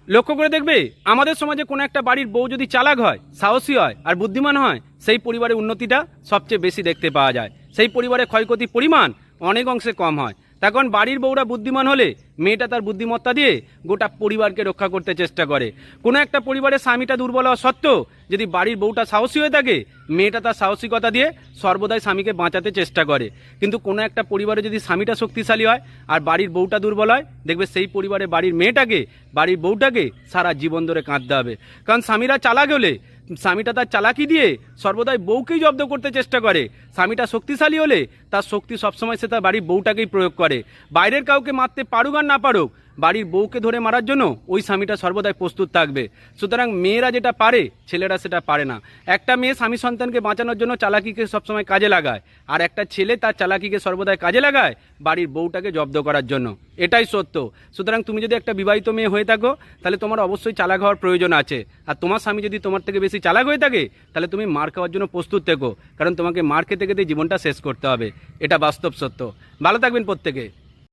লক্ষ্য করে দেখবে আমাদের সমাজে কোনো একটা বাড়ির বউ যদি চালাক হয়, সাহসী হয় আর বুদ্ধিমান হয়, সেই পরিবারের উন্নতিটা সবচেয়ে বেশি দেখতে পাওয়া যায়। সেই পরিবারের ক্ষয়ক্ষতির পরিমাণ অনেক অংশে কম হয়। তখন বাড়ির বউরা বুদ্ধিমান হলে মেয়েটা তার বুদ্ধিমত্তা দিয়ে গোটা পরিবারকে রক্ষা করতে চেষ্টা করে। কোনো একটা পরিবারের স্বামীটা দুর্বল হওয়া সত্ত্বেও যদি বাড়ির বউটা সাহসী হয়ে থাকে, মেয়েটা তার সাহসিকতা দিয়ে সর্বদাই স্বামীকে বাঁচাতে চেষ্টা করে। কিন্তু কোনো একটা পরিবারে যদি স্বামীটা শক্তিশালী হয় আর বাড়ির বউটা দুর্বল হয়, দেখবে সেই পরিবারে বাড়ির মেয়েটাকে, বাড়ির বউটাকে সারা জীবন ধরে কাঁদতে হবে। কারণ স্বামীরা চালাক হলে স্বামীটা তার চালাকি দিয়ে সর্বদাই বউকেই জব্দ করতে চেষ্টা করে। স্বামীটা শক্তিশালী হলে তার শক্তি সবসময় সে তার বাড়ির বউটাকেই প্রয়োগ করে। বাইরের কাউকে মারতে পারুক আর না পারুক, বাড়ির বউকে ধরে মারার জন্য ওই স্বামীটা সর্বদাই প্রস্তুত থাকবে। সুতরাং মেয়েরা যেটা পারে, ছেলেরা সেটা পারে না। একটা মেয়ে স্বামী সন্তানকে বাঁচানোর জন্য চালাকিকে সবসময় কাজে লাগায়, আর একটা ছেলে তার চালাকিকে সর্বদাই কাজে লাগায় বাড়ির বউটাকে জব্দ করার জন্য। এটাই সত্য। সুতরাং তুমি যদি একটা বিবাহিত মেয়ে হয়ে থাকো, তাহলে তোমার অবশ্যই চালাক হওয়ার প্রয়োজন আছে। আর তোমার স্বামী যদি তোমার থেকে বেশি চালাক হয়ে থাকে, তাহলে তুমি মার খাওয়ার জন্য প্রস্তুত থেকো, কারণ তোমাকে মার খেতে খেতে জীবনটা শেষ করতে হবে। এটা বাস্তব সত্য। ভালো থাকবেন প্রত্যেকে।